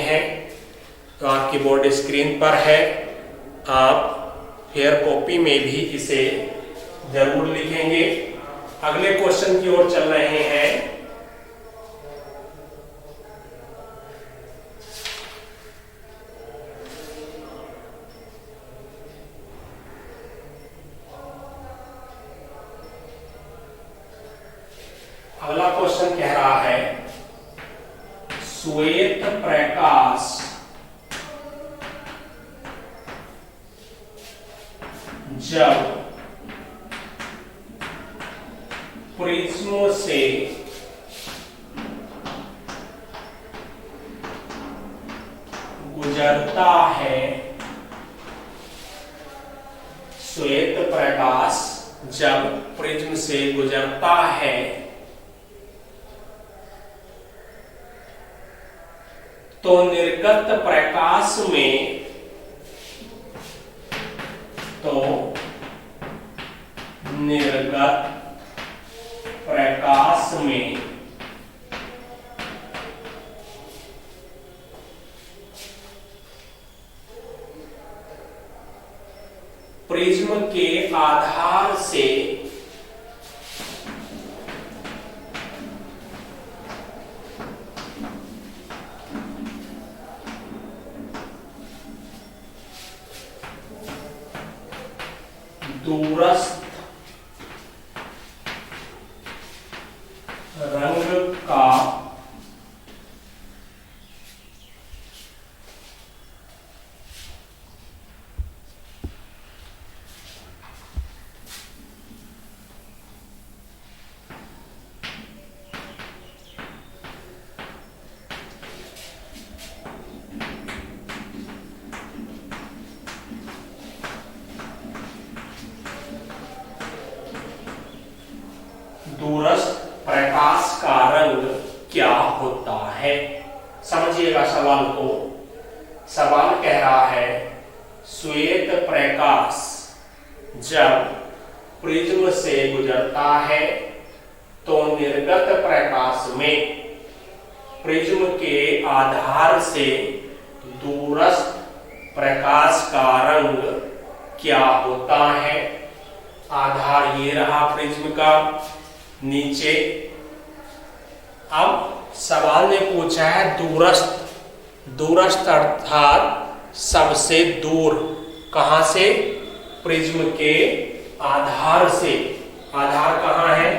हैं तो आपकी बोर्ड स्क्रीन पर है, आप फेयर कॉपी में भी इसे जरूर लिखेंगे। अगले क्वेश्चन की ओर चल रहे हैं। अगला क्वेश्चन कह रहा है श्वेत प्रकाश जब प्रिज्म से गुजरता है, श्वेत प्रकाश जब प्रिज्म से गुजरता है तो निर्गत प्रकाश में प्रिज्म के आधार से दूरस्थ रंग का दूरस्थ प्रकाश का रंग क्या होता है। समझिएगा सवाल को। सवाल कह रहा है श्वेत प्रकाश जब प्रिज्म से गुजरता है तो निर्गत प्रकाश में प्रिज्म के आधार से दूरस्थ प्रकाश का रंग क्या होता है। आधार ये रहा प्रिज्म का, नीचे। अब सवाल ने पूछा है दूरस्थ। दूरस्थ अर्थात सबसे दूर। कहां से? प्रिज्म के आधार से। आधार कहां है?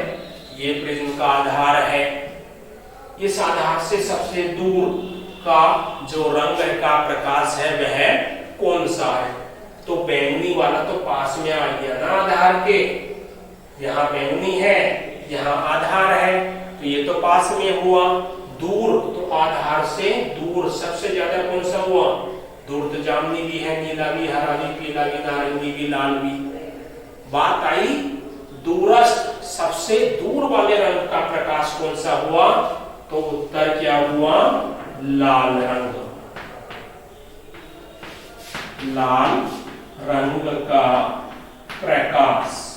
ये प्रिज्म का आधार है। इस आधार से सबसे दूर का जो रंग का प्रकाश है वह कौन सा है? तो बैंगनी वाला तो पास में आ गया ना आधार के। यहाँ बैंगनी है, यहाँ आधार है, तो ये तो पास में हुआ। दूर तो आधार से दूर सबसे ज्यादा कौन सा हुआ? दूर तो जामुनी भी है, नीला भी, हरा भी, पीला भी, नारंगी भी, लाल भी। बात आई दूरस्थ सबसे दूर वाले रंग का प्रकाश कौन सा हुआ? तो उत्तर क्या हुआ? लाल रंग। लाल रंग का प्रकाश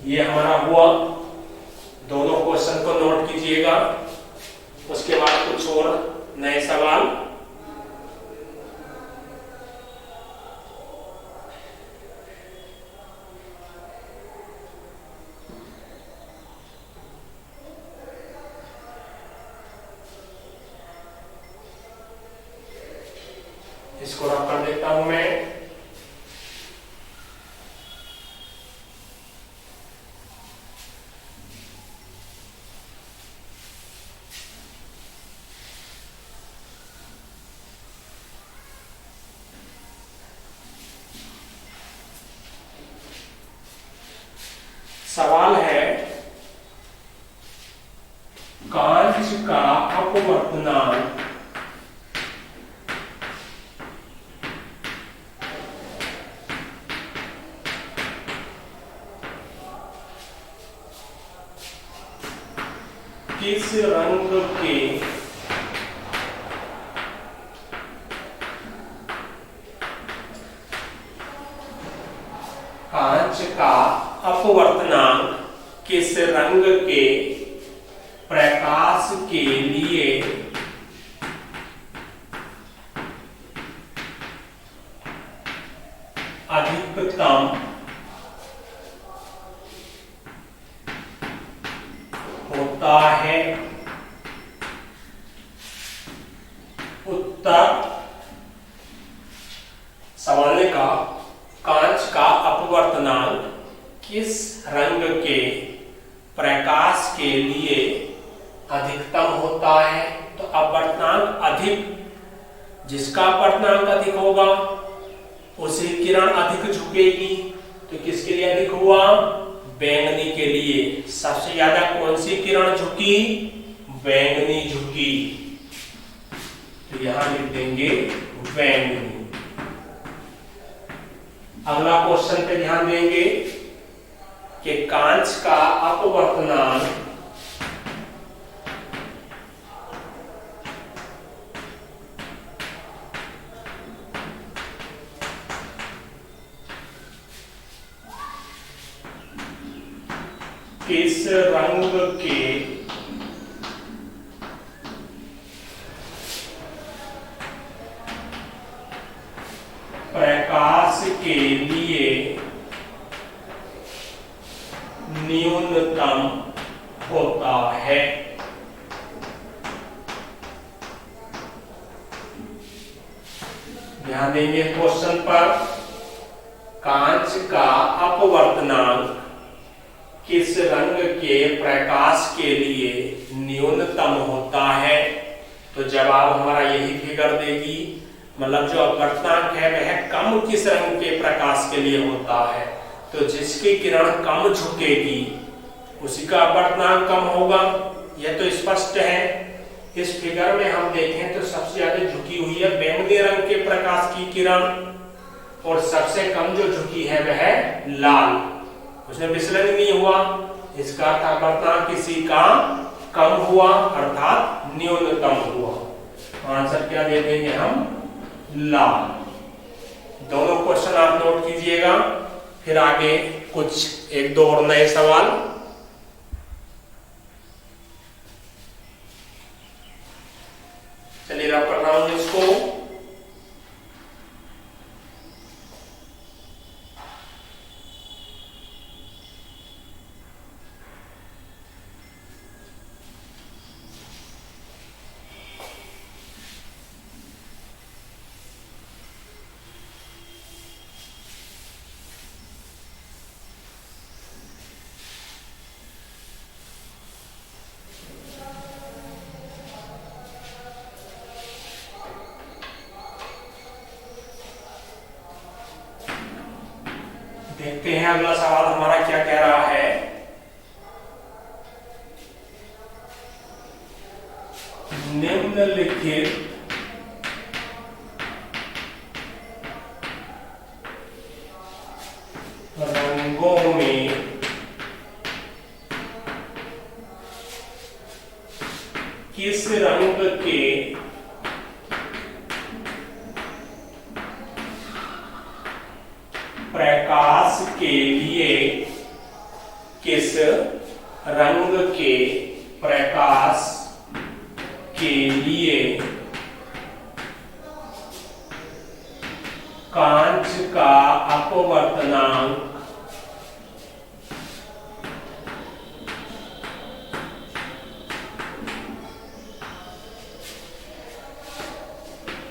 ये हमारा हुआ। दोनों क्वेश्चन को नोट कीजिएगा। उसके बाद कुछ और नए सवाल। इसको रख कर देता हूं मैं। सवाल है कांच का अपवर्तनांक किस रंग के कांच का अपवर्तनांक किस रंग के प्रकाश के लिए उत्तर। सवाल ने कहा कांच का अपवर्तनांक किस रंग के प्रकाश के लिए अधिकतम होता है। तो अपवर्तनांक अधिक, जिसका अपवर्तनांक अधिक होगा उसे किरण अधिक झुकेगी। तो किसके लिए अधिक हुआ, बैंगनी के लिए। सबसे ज्यादा कौन सी किरण झुकी, बैंगनी झुकी, तो यहां लिख देंगे बैंगनी। अगला क्वेश्चन पे ध्यान देंगे कि कांच का अपवर्तनांक किस रंग के प्रकाश के लिए न्यूनतम होता है। ध्यान देंगे क्वेश्चन पर, कांच का अपवर्तनांक किस रंग के प्रकाश के लिए न्यूनतम होता है। तो जवाब हमारा यही फिगर देगी, मतलब जो अपवर्तनांक है वह कम किस रंग के प्रकाश के लिए होता है। तो जिसकी किरण कम झुकेगी उसी का अपवर्तनांक कम होगा, यह तो स्पष्ट है। इस फिगर में हम देखें तो सबसे ज्यादा झुकी हुई है बैंगनी रंग के प्रकाश की किरण, और सबसे कम जो झुकी है वह लाल, उसमें विचलन नहीं हुआ। इसका अपवर्तनांक किसी का कम हुआ अर्थात न्यूनतम हुआ। आंसर क्या दे देंगे हम, लाल। दोनों क्वेश्चन आप नोट कीजिएगा, फिर आगे कुछ एक दो और नए सवाल। चलिए रब कर रहा हूं इसको। देखते हैं अगला सवाल हमारा क्या कह रहा है। निम्नलिखित रंगों में किस रंग के प्रकाश के लिए, किस रंग के प्रकाश के लिए कांच का अपवर्तनांक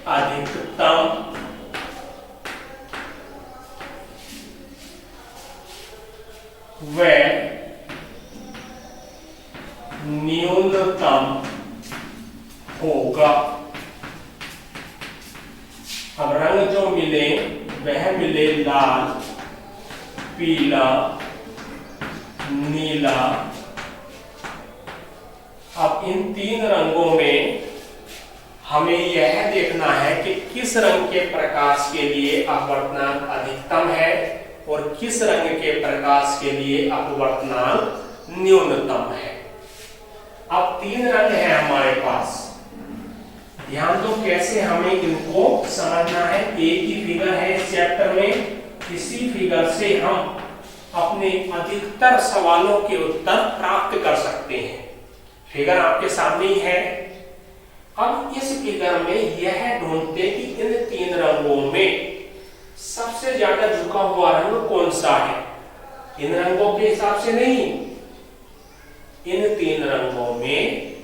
अधिकतम व न्यूनतम होगा। अब रंग जो मिले वह मिले लाल, पीला, नीला। अब इन तीन रंगों में हमें यह देखना है कि किस रंग के प्रकाश के लिए अपवर्तनांक अधिकतम है और किस रंग के प्रकाश के लिए अपवर्तनांक न्यूनतम है। अब तीन रंग हैं हमारे पास, ध्यान दो कैसे हमें इनको समझना है। एक ही फिगर है इस चैप्टर में, इसी फिगर से हम अपने अधिकतर सवालों के उत्तर प्राप्त कर सकते हैं। फिगर आपके सामने ही है। अब इस फिगर में यह ढूंढते कि इन तीन रंगों में सबसे ज्यादा झुका हुआ रंग कौन सा है। इन रंगों के हिसाब से नहीं, इन तीन रंगों में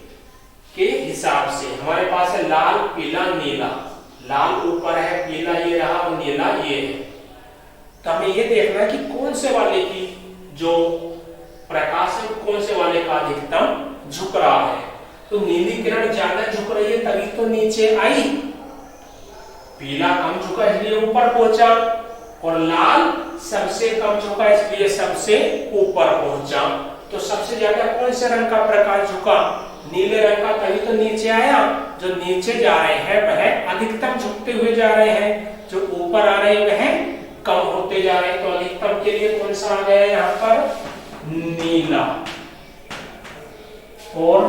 के हिसाब से। हमारे पास है लाल, पीला, नीला। लाल ऊपर है, पीला ये रहा और नीला ये है। तो हमें ये देखना है कि कौन से वाले की जो प्रकाश है कौन से वाले का अधिकतम झुक रहा है। तो नीली किरण ज्यादा झुक रही है तभी तो नीचे आई, पीला कम झुका इसलिए ऊपर पहुंचा, और लाल सबसे कम झुका इसलिए सबसे ऊपर पहुंचा। तो सबसे ज्यादा कौन से रंग का प्रकाश झुका? नीले रंग का, तभी तो नीचे आया। जो नीचे जा रहे हैं वह अधिकतम झुकते हुए जा रहे हैं, जो ऊपर आ रहे हैं वह कम होते जा रहे हैं। तो अधिकतम के लिए कौन सा आ गया यहाँ पर? नीला। और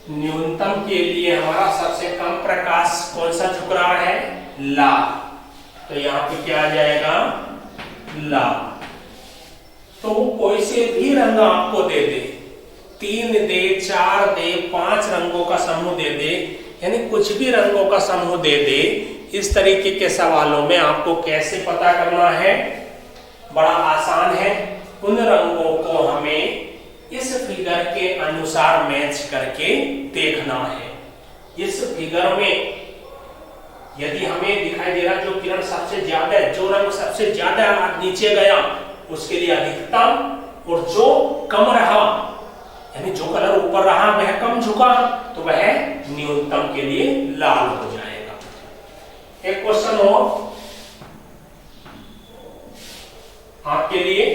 न्यूनतम के लिए हमारा सबसे कम प्रकाश कौन सा झुक रहा है? लाल। तो यहाँ पे क्या आ जाएगा? लाल। तो कोई से भी रंग आपको दे दे, 3 दे, 4 दे, 5 रंगों का समूह दे दे, यानी कुछ भी रंगों का समूह दे दे, इस तरीके के सवालों में आपको कैसे पता करना है? बड़ा आसान है। उन रंगों को हमें इस फिगर के अनुसार मैच करके देखना है। इस फिगर में यदि हमें दिखाई दे रहा जो किरण सबसे ज्यादा है, जो रंग सबसे ज्यादा नीचे गया उसके लिए अधिकतम, और जो कम रहा यानी जो कलर ऊपर रहा वह कम झुका तो वह न्यूनतम के लिए लाल हो जाएगा। एक क्वेश्चन और आपके लिए,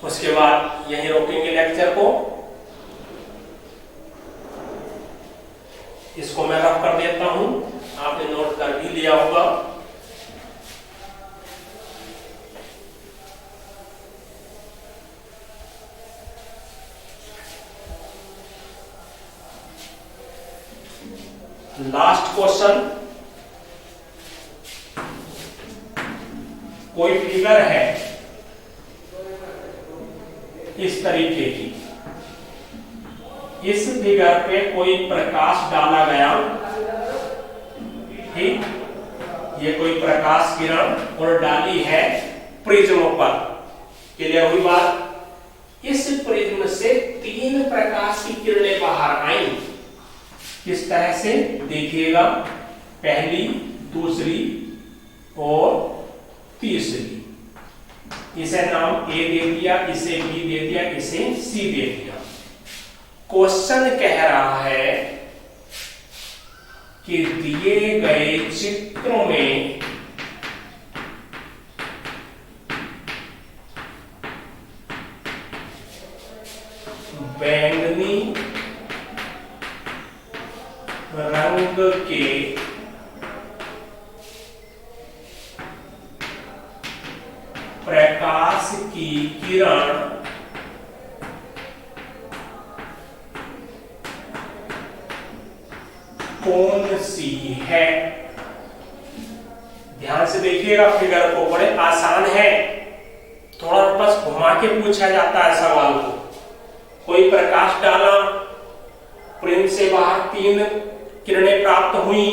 उसके बाद यहीं रोकेंगे लेक्चर को। इसको मैं रफ कर देता हूं, आपने नोट कर भी लिया होगा। लास्ट क्वेश्चन, कोई फिगर है इस तरीके की, इस फिगर पे कोई प्रकाश डाला गया, ठीक, ये कोई प्रकाश किरण और डाली है प्रिज्म पर। क्लियर हुई बात? इस प्रिज्म से 3 प्रकाश की किरणें बाहर आई। किस तरह से देखिएगा, पहली, दूसरी और तीसरी। इसे नाम ए दे दिया, इसे बी दे दिया, इसे सी दे दिया। क्वेश्चन कह रहा है कि दिए गए चित्रों में बैंगनी रंग के प्रकाश की किरण कौन सी है? ध्यान से देखिएगा फिगर को, बड़े आसान है, थोड़ा बस घुमा के पूछा जाता है सवाल को। कोई प्रकाश डाला, प्रिज्म से बाहर 3 किरणें प्राप्त हुई,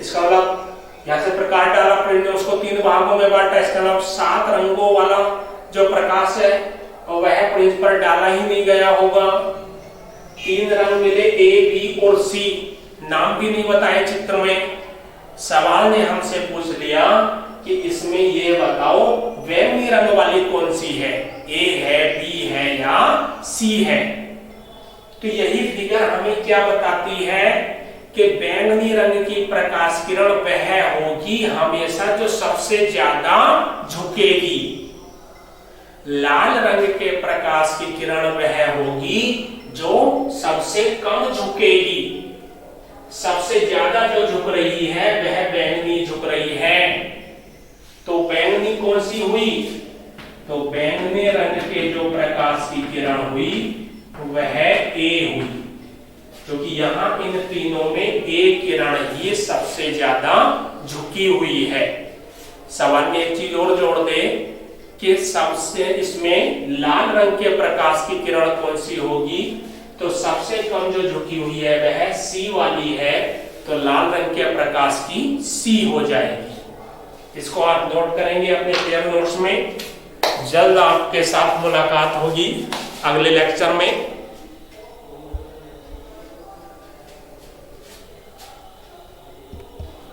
इसका मतलब यहां से प्रकाश डाला प्रिज्म ने, उसको 3 भागों में बांटा, इसका मतलब 7 रंगों वाला जो प्रकाश है और वह प्रिज्म पर डाला ही नहीं गया होगा। 3 रंग मिले, ए, बी और सी, नाम भी नहीं बताए चित्र में। सवाल ने हमसे पूछ लिया कि इसमें ये बताओ बैंगनी रंग वाली कौन सी है, ए है, बी है या सी है। तो यही फिगर हमें क्या बताती है कि बैंगनी रंग की प्रकाश किरण वह होगी हमेशा जो सबसे ज्यादा झुकेगी, लाल रंग के प्रकाश की किरण वह होगी जो सबसे कम झुकेगी। सबसे ज्यादा जो झुक रही है वह बैंगनी झुक रही है। तो बैंगनी कौन सी हुई? तो बैंगनी रंग के जो प्रकाश की किरण हुई वह ए हुई, क्योंकि यहां इन तीनों में एक किरण ही सबसे ज्यादा झुकी हुई है। सवाल में एक चीज और जोड़ दे कि सबसे इसमें लाल रंग के प्रकाश की किरण कौन सी होगी, तो सबसे कम जो झुकी हुई है वह सी वाली है, तो लाल रंग के प्रकाश की सी हो जाएगी। इसको आप नोट करेंगे अपने क्लियर नोट्स में। जल्द आपके साथ मुलाकात होगी। अगले लेक्चर में।